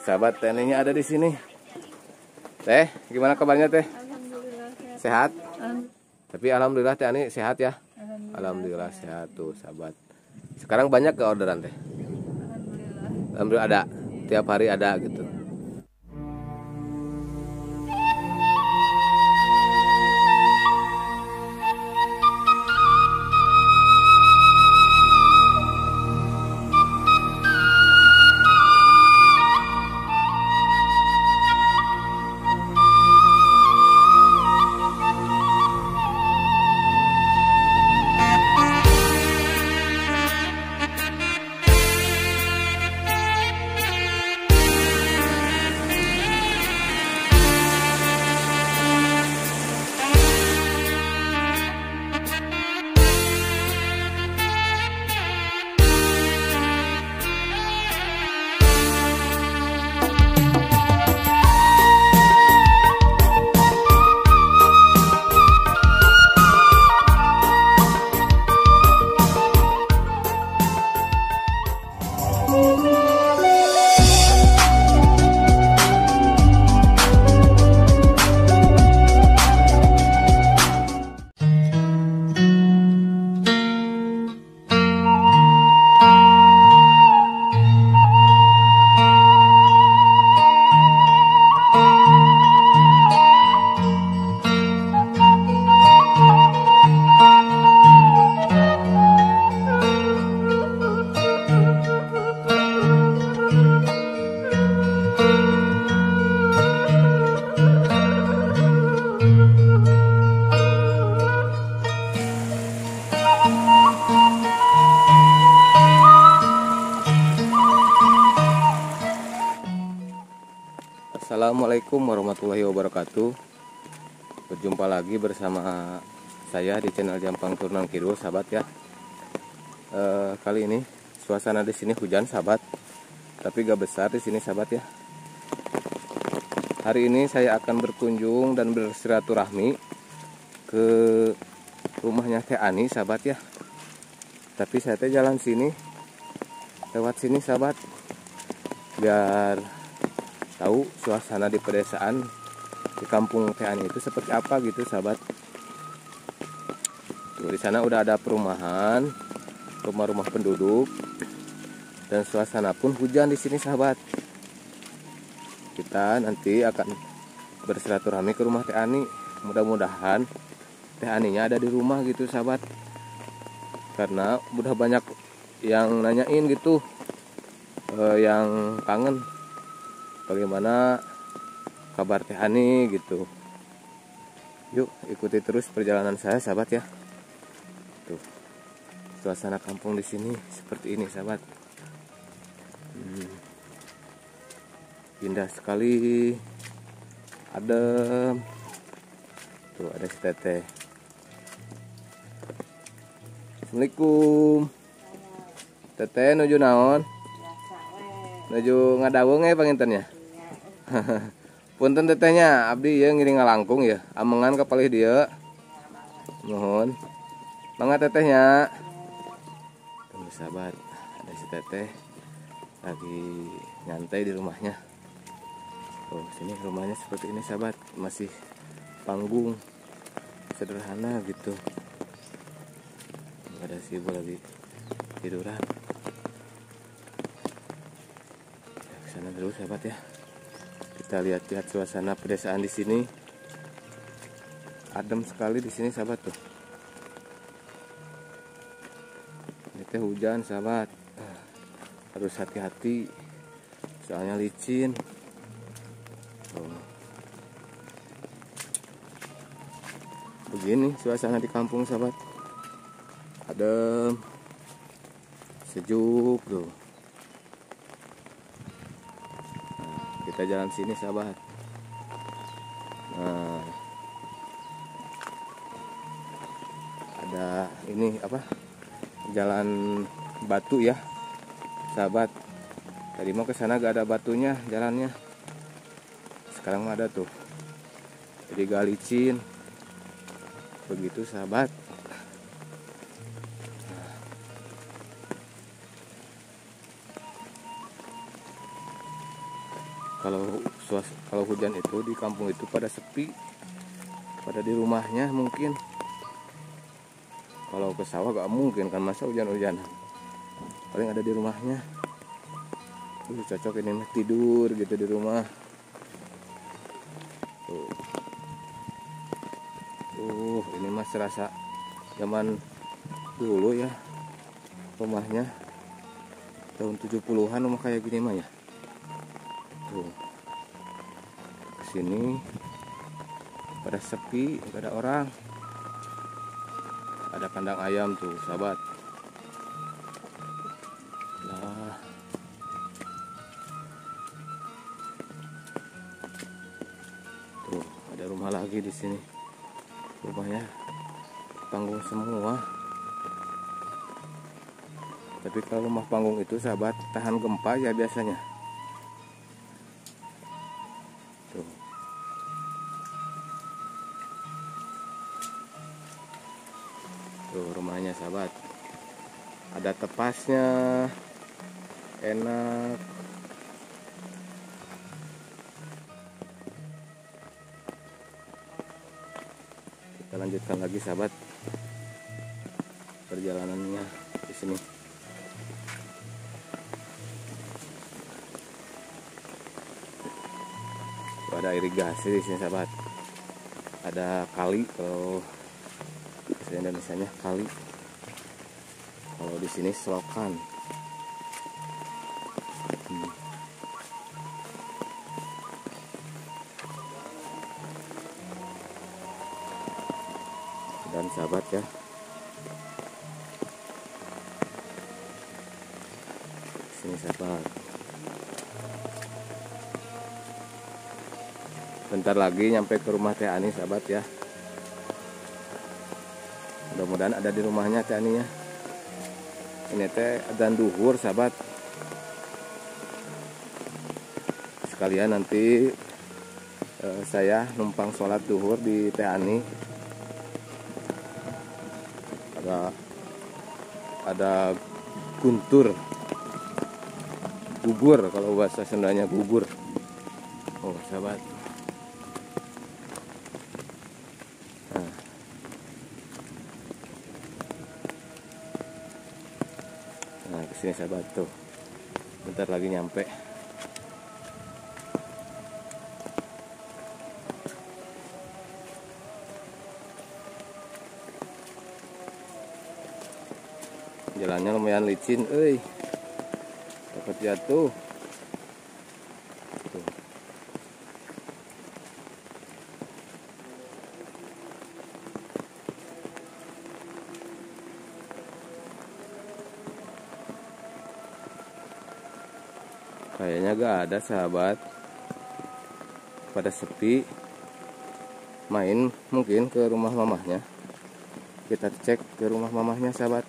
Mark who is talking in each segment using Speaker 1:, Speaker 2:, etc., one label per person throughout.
Speaker 1: sahabat, Teh Aninya ada di sini. Teh, gimana kabarnya Teh?
Speaker 2: Alhamdulillah
Speaker 1: Sehat? Tapi alhamdulillah Teh Ani sehat ya.
Speaker 2: Alhamdulillah
Speaker 1: Sehat tuh sahabat. Sekarang banyak ke orderan Teh?
Speaker 2: Alhamdulillah.
Speaker 1: Alhamdulillah ada. Tiap hari ada gitu. Assalamualaikum warahmatullahi wabarakatuh. Berjumpa lagi bersama saya di channel Jampang Turunan Kidul, sahabat ya. Kali ini suasana di sini hujan, sahabat, tapi gak besar di sini, sahabat ya. Hari ini saya akan berkunjung dan bersilaturahmi ke rumahnya Teh Ani, sahabat ya. Tapi saya teh jalan sini, lewat sini, sahabat, biar tahu suasana di pedesaan di kampung Teh Ani itu seperti apa gitu, sahabat. Tuh, di sana udah ada perumahan, rumah-rumah penduduk, dan suasana pun hujan di sini, sahabat. Kita nanti akan bersilaturahmi ke rumah Teh Ani. Mudah-mudahan Teh Aninya ada di rumah gitu, sahabat. Karena udah banyak yang nanyain gitu, yang kangen bagaimana kabar Teh Ani gitu. Yuk ikuti terus perjalanan saya, sahabat ya. Tuh, suasana kampung di sini seperti ini, sahabat. Indah sekali, adem. Tuh ada si Teteh. Assalamualaikum. Teteh nuju naon? Nuju ngadaweung pangintennya. Punten tetehnya, abdi ya ngiring ngalangkung ya, amengan kapalih dia. Mohon. Mangga tetehnya. Tunggu, sahabat, ada si Teteh lagi nyantai di rumahnya. Oh, sini rumahnya seperti ini, sahabat, masih panggung sederhana gitu. Ada si ibu lagi tiduran. Sana dulu, sahabat ya. Kita lihat-lihat suasana pedesaan di sini. Adem sekali di sini, sahabat tuh. Ini teh hujan, sahabat. Harus hati-hati, soalnya licin. Oh. Begini suasana di kampung, sahabat. Adem, sejuk tuh. Kita jalan sini, sahabat. Nah, ada ini apa, jalan batu ya, sahabat. Tadi mau ke sana gak ada batunya jalannya, sekarang mah ada tuh. Jadi gak licin begitu, sahabat. Kalau hujan itu di kampung itu pada sepi, pada di rumahnya mungkin. Kalau ke sawah gak mungkin kan, masa hujan-hujanan, paling ada di rumahnya. Cocok ini mah tidur gitu di rumah. Ini mah serasa zaman dulu ya, rumahnya tahun 70-an rumah kayak gini mah ya. Tuh, kesini pada sepi, gak ada orang. Ada kandang ayam tuh sahabat. Nah, tuh ada rumah lagi di sini. Rumahnya panggung semua. Tapi kalau rumah panggung itu sahabat tahan gempa ya biasanya. Tuh. Tuh rumahnya sahabat. Ada tepasnya. Enak. Kita lanjutkan lagi sahabat perjalanannya di sini. Ada irigasi di sini sahabat. Ada kali, kalau bahasa Indonesianya kali. Kalau di sini selokan. Dan sahabat ya, sini sahabat. Bentar lagi nyampe ke rumah Teh Ani sahabat ya. Mudah-mudahan ada di rumahnya Teh Ani ya. Ini teh adzan duhur sahabat. Sekalian nanti saya numpang sholat duhur di Teh Ani. Ada guntur, bubur kalau bahasa Sundanya bubur. Oh sahabat. Nah kesini sahabat tuh. Bentar lagi nyampe. Jalannya lumayan licin, takut jatuh. Tuh. Kayaknya gak ada sahabat, pada sepi. Main mungkin ke rumah mamahnya. Kita cek ke rumah mamahnya sahabat.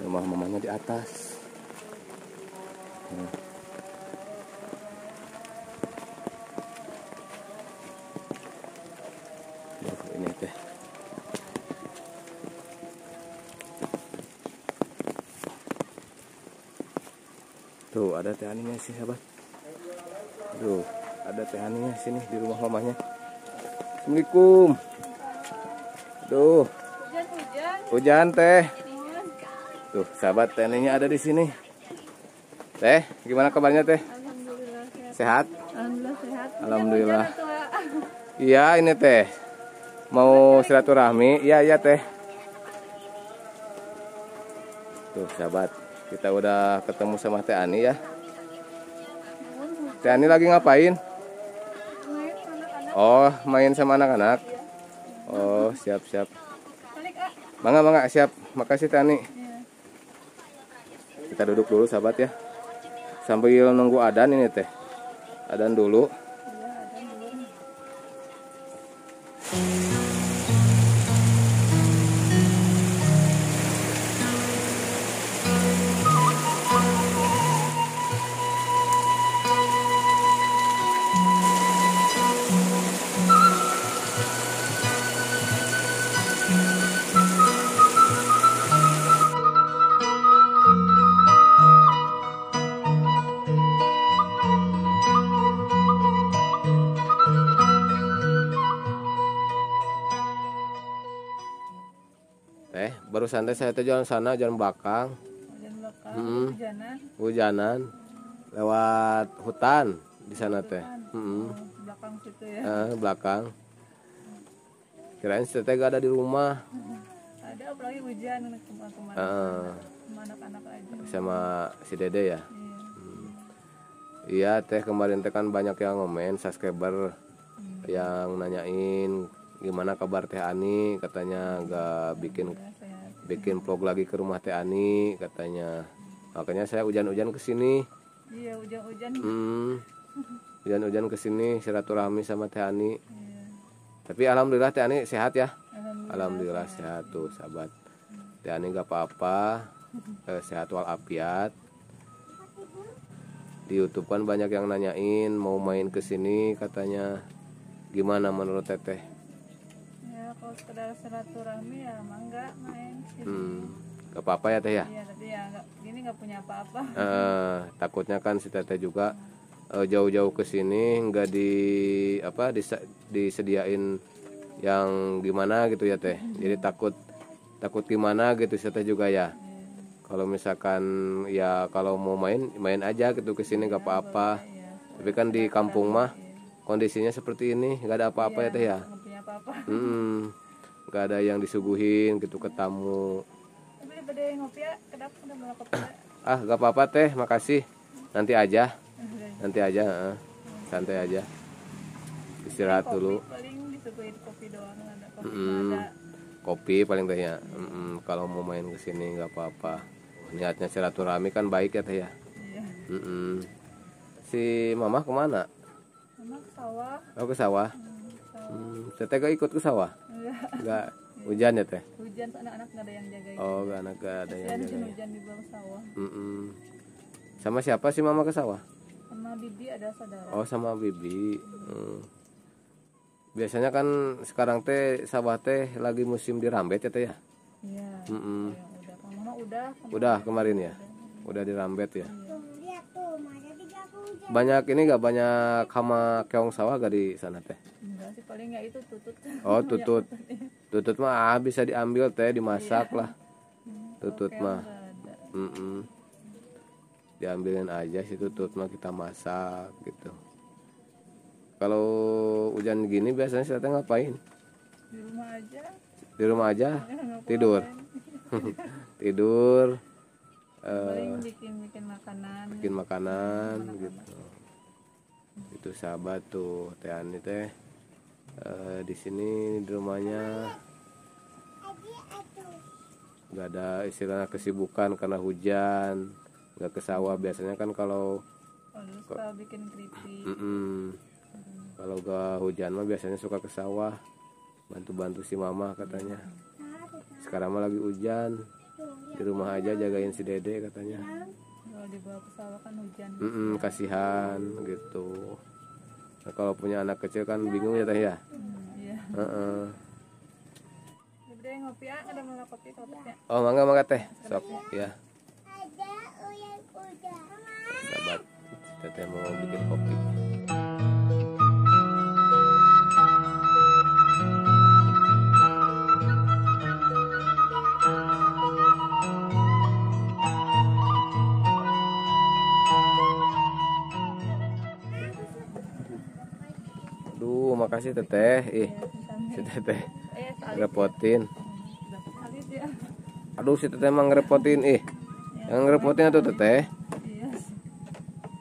Speaker 1: Rumah mamanya di atas. Ini teh. Tuh ada Teh Aninya sih sahabat. Tuh ada Teh Aninya sini di rumah mamanya. Assalamualaikum. Tuh. Hujan teh. Tuh, sahabat Teh Aninya ada di sini. Teh, gimana kabarnya Teh?
Speaker 2: Alhamdulillah
Speaker 1: Sehat?
Speaker 2: Alhamdulillah sehat.
Speaker 1: Alhamdulillah. Iya, ini Teh. Mau silaturahmi? Iya Teh. Tuh, sahabat, kita udah ketemu sama Teh Ani ya. Teh Ani lagi ngapain? Oh, main sama anak-anak. Oh, siap. Mangga, siap. Makasih Teh Ani. Kita duduk dulu sahabat ya, sambil nunggu adzan ini teh. Adzan dulu. santai saya teh jalan sana, jalan belakang.
Speaker 2: Jalan belakang,
Speaker 1: Mm-mm.
Speaker 2: hujanan.
Speaker 1: Hujanan lewat hutan di sana teh.
Speaker 2: Oh, belakang situ ya.
Speaker 1: Belakang. Kirain si teteh gak ada di rumah.
Speaker 2: Ada apalagi hujan kemana-kemana. Sama anak-anak aja.
Speaker 1: Sama si Dede ya.
Speaker 2: Iya.
Speaker 1: Iya teh, kemarin teh kan banyak yang ngomen subscriber yang nanyain gimana kabar Teh Ani, katanya gak bikin
Speaker 2: Sehat.
Speaker 1: vlog lagi ke rumah Teh Ani katanya. Makanya saya hujan-hujan kesini.
Speaker 2: Iya, hujan-hujan.
Speaker 1: Hujan-hujan kesini silaturahmi sama Teh Ani.
Speaker 2: Iya.
Speaker 1: Tapi alhamdulillah Teh Ani sehat ya.
Speaker 2: Alhamdulillah
Speaker 1: Sehat tuh sahabat. Teh Ani gak apa-apa. Sehat walafiat. Di YouTube kan banyak yang nanyain mau main kesini katanya. Gimana menurut Teteh?
Speaker 2: Ya, kalau sekedar silaturahmi ya mangga main sih.
Speaker 1: Gak apa-apa ya Teh ya.
Speaker 2: Iya, tapi ya gini nggak punya apa-apa.
Speaker 1: Takutnya kan si Teteh juga jauh-jauh ke sini nggak disediain yang gimana gitu ya Teh. Jadi takut gimana gitu si Teteh juga ya. Kalau misalkan ya kalau mau main aja gitu ke sini nggak apa-apa.
Speaker 2: Iya.
Speaker 1: Tapi kan di kampung mah kondisinya seperti ini nggak ada apa-apa ya Teh ya.
Speaker 2: Nggak punya apa-apa.
Speaker 1: Nggak ada yang disuguhin gitu ke tamu.
Speaker 2: Tapi daripada ngopi ya, kedap udah malah kopi ya.
Speaker 1: Gak apa-apa Teh, makasih. Nanti aja, santai aja. Istirahat
Speaker 2: Kopi
Speaker 1: dulu.
Speaker 2: paling disuguhin kopi doang, ada kopi ada.
Speaker 1: Kopi paling Teh ya. Kalau mau main ke sini nggak apa-apa. Niatnya silaturahmi kan baik ya Teh ya.
Speaker 2: Iya.
Speaker 1: Si Mama kemana?
Speaker 2: Mama ke sawah.
Speaker 1: Oh, ke sawah.
Speaker 2: Sawah.
Speaker 1: Teteh gak ikut ke sawah?
Speaker 2: Enggak.
Speaker 1: Nggak, hujan ya Teh?
Speaker 2: Hujan, anak-anak nggak ada yang jagain.
Speaker 1: Oh, gak ada yang
Speaker 2: Kasihan sih
Speaker 1: jaga.
Speaker 2: hujan di bawah sawah.
Speaker 1: Sama siapa sih Mama ke sawah?
Speaker 2: Sama bibi ada saudara.
Speaker 1: Oh, sama Bibi. Biasanya kan sekarang teh sawah teh lagi musim dirambet ya Teh ya?
Speaker 2: Iya.
Speaker 1: Mm-mm.
Speaker 2: Ya, udah. Kalau Mama udah.
Speaker 1: Udah kemarin ya? Udah dirambet ya?
Speaker 2: Iya.
Speaker 1: Banyak ini gak banyak hama keong sawah gak di sana Teh?
Speaker 2: Enggak sih, paling ya itu tutut.
Speaker 1: Oh, tutut. Tutut mah bisa diambil Teh, dimasak lah. Tutut
Speaker 2: Keong
Speaker 1: mah.
Speaker 2: nggak ada.
Speaker 1: Diambilin aja sih tutut mah, kita masak gitu. Kalau hujan gini biasanya saya ngapain?
Speaker 2: Di rumah aja.
Speaker 1: Di rumah aja
Speaker 2: Nggak
Speaker 1: tidur.
Speaker 2: pulang.
Speaker 1: Tidur,
Speaker 2: Paling bikin makanan.
Speaker 1: bikin makanan gitu. Itu sahabat tuh Teh Ani teh di sini di rumahnya nggak ada istilahnya kesibukan karena hujan, nggak ke sawah. Biasanya kan kalau
Speaker 2: Lalu suka bikin keripik.
Speaker 1: kalau gak hujan mah biasanya suka ke sawah bantu-bantu si Mama katanya. Sekarang mah lagi hujan, di rumah aja jagain si Dede katanya.
Speaker 2: Kalau dibawa ke sawah kan hujan.
Speaker 1: Kasihan gitu. Nah, kalau punya anak kecil kan bingung ya Teh ya.
Speaker 2: Iya. Udah ngopi ya, ada malah kopi kopnya.
Speaker 1: Oh, mangga Teh, sok ya. Sahabat, Teteh mau bikin kopi. Duh, makasih Teteh. Si Teteh ngerepotin.
Speaker 2: Alis ya.
Speaker 1: Aduh, si Teteh emang ngerepotin. Yang ngerepotin tuh Teteh.
Speaker 2: Iya.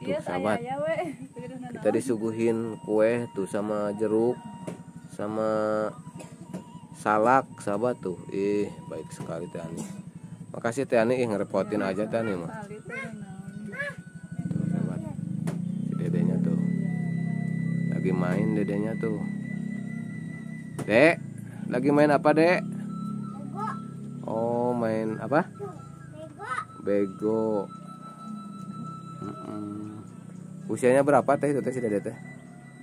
Speaker 1: Tuh,
Speaker 2: Iya,
Speaker 1: sahabat.
Speaker 2: saya we.
Speaker 1: Kita disuguhin kue tuh sama jeruk sama salak sahabat tuh. Baik sekali Teh Ani. Makasih Teh Ani, ngerepotin aja Teh Ani mah.
Speaker 2: Alis ya.
Speaker 1: Tuh sahabat. Si dedenya tuh. Lagi main dedenya tuh. Dek, lagi main apa Dek? Oh, main apa? Bego. Usianya berapa Teh itu Teh si Dede Teh?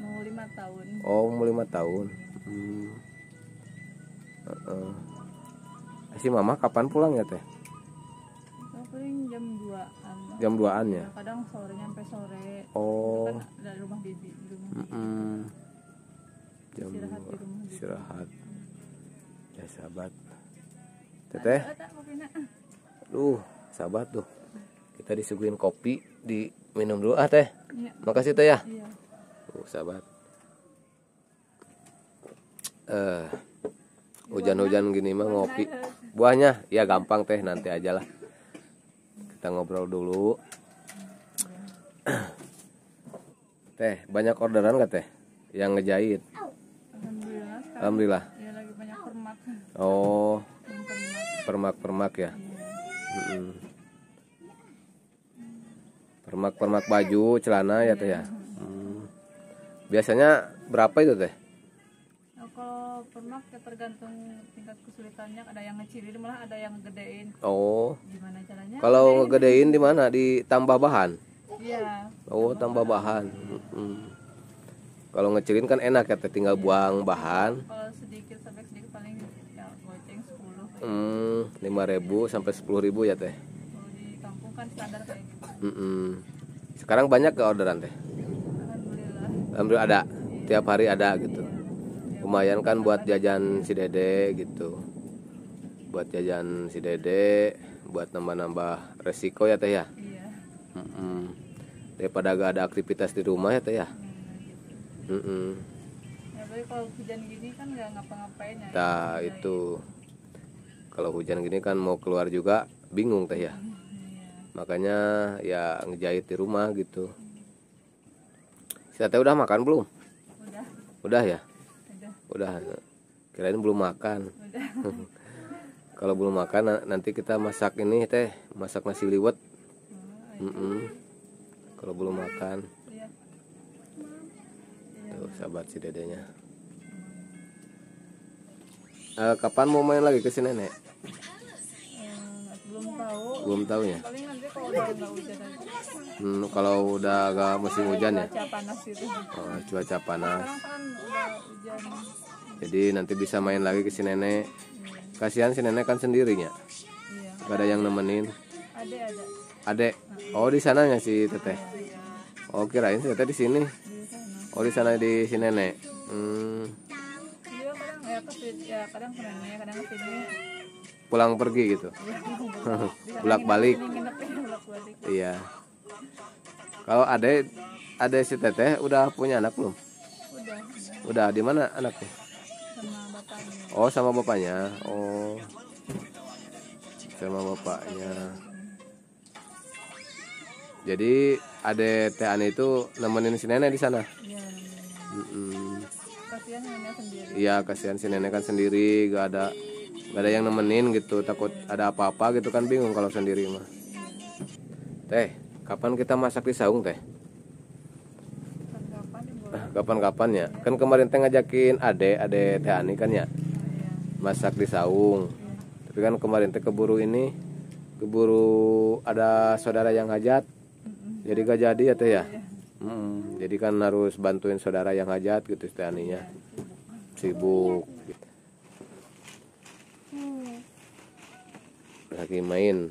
Speaker 2: Mau 5 tahun.
Speaker 1: Oh, mau 5 tahun. Si Mama kapan pulang ya Teh?
Speaker 2: Paling jam 2-an.
Speaker 1: Jam 2-an ya?
Speaker 2: Kadang sorenya sampai sore.
Speaker 1: Oh.
Speaker 2: Kan dari rumah bibi di rumah.
Speaker 1: Jam
Speaker 2: Istirahat di
Speaker 1: 2
Speaker 2: rumah bibi.
Speaker 1: istirahat. Ya sahabat. Teteh.
Speaker 2: Ada kopinya.
Speaker 1: Duh, sahabat tuh. Kita disuguhin kopi, diminum dulu teh.
Speaker 2: Iya.
Speaker 1: Makasih teh ya.
Speaker 2: Iya.
Speaker 1: Sahabat. Hujan-hujan gini mah ngopi. Buahnya ya gampang teh, nanti aja lah. Kita ngobrol dulu. Teh, banyak orderan gak teh yang ngejahit?
Speaker 2: Alhamdulillah.
Speaker 1: Alhamdulillah.
Speaker 2: Ya lagi banyak permak.
Speaker 1: Oh,
Speaker 2: Permak.
Speaker 1: permak ya.
Speaker 2: Iya.
Speaker 1: Permak baju, celana ya teh ya. Biasanya berapa itu teh?
Speaker 2: Nah, kalau permak ya tergantung tingkat kesulitannya. Ada yang ngecilin, malah ada yang ngegedein.
Speaker 1: Oh,
Speaker 2: Gimana caranya?
Speaker 1: kalau ngegedein di mana? Ditambah bahan?
Speaker 2: Iya.
Speaker 1: Oh, tambah bahan. Kalau ngecilin kan enak ya teh, tinggal buang bahan.
Speaker 2: Kalau sedikit sampai sedikit paling ya goceng 10.
Speaker 1: 5.000 sampai 10.000 ya teh.
Speaker 2: Kalau di kampung kan standar kayak gitu.
Speaker 1: Sekarang banyak ke orderan teh?
Speaker 2: Alhamdulillah.
Speaker 1: Alhamdulillah ada. Tiap hari ada gitu. Lumayan kan buat jajan si Dede gitu. Buat jajan si Dede, buat nambah-nambah resiko ya teh ya.
Speaker 2: Iya.
Speaker 1: Daripada gak ada aktivitas di rumah ya teh ya.
Speaker 2: Ya tapi kalau hujan gini kan nggak ngapa-ngapain ya.
Speaker 1: Nah itu, kalau hujan gini kan mau keluar juga bingung teh ya.
Speaker 2: Iya.
Speaker 1: Makanya ya ngejahit di rumah gitu. Si Teh udah makan belum?
Speaker 2: Udah.
Speaker 1: Udah ya?
Speaker 2: Udah.
Speaker 1: Udah. Kirain belum makan.
Speaker 2: Udah.
Speaker 1: Kalau belum makan nanti kita masak ini teh, masak nasi liwet. Kalau belum makan.
Speaker 2: Iya.
Speaker 1: Tuh sahabat si Dedenya. Kapan mau main lagi ke si Nenek?
Speaker 2: Belum tahu.
Speaker 1: Belum tahu ya.
Speaker 2: Paling nanti kalau udah nggak hujan aja.
Speaker 1: Kalau udah agak musim hujan ya.
Speaker 2: Cuaca panas itu.
Speaker 1: Oh, cuaca panas.
Speaker 2: Sekarang kan udah hujan.
Speaker 1: Jadi nanti bisa main lagi ke si Nenek. Kasihan si Nenek kan sendirinya.
Speaker 2: Iya.
Speaker 1: Gak ada yang nemenin.
Speaker 2: Ada.
Speaker 1: Adek. Oh di sananya si Teteh.
Speaker 2: Iya.
Speaker 1: Oh kirain si Teteh di sini.
Speaker 2: Di sana.
Speaker 1: Oh di sana di si Nenek.
Speaker 2: Dia kadang ya kadang ke nenek, kadang ke sini.
Speaker 1: Pulang pergi gitu. Bolak balik.
Speaker 2: Bolak-balik.
Speaker 1: Iya. Kalau adek si Teteh udah punya anak belum?
Speaker 2: Udah.
Speaker 1: Udah. Di mana anaknya?
Speaker 2: Sama bapaknya.
Speaker 1: Oh sama bapaknya. Oh sama bapaknya. Jadi adek Teh Ani itu nemenin si Nenek di sana.
Speaker 2: Iya. Kasihan nenek sendiri.
Speaker 1: Iya kasihan si Nenek kan sendiri, gak ada yang nemenin gitu, takut ada apa-apa gitu kan, bingung kalau sendiri mah. Teh, kapan kita masak di saung teh?
Speaker 2: Kapan boleh?
Speaker 1: Kapan-kapan ya. Kan kemarin teh ngajakin ade Teh Ani kan ya, masak di saung. Tapi kan kemarin teh keburu ada saudara yang hajat, jadi gak jadi ya teh ya. Jadi kan harus bantuin saudara yang hajat gitu Teh Aninya. Sibuk gitu. Lagi main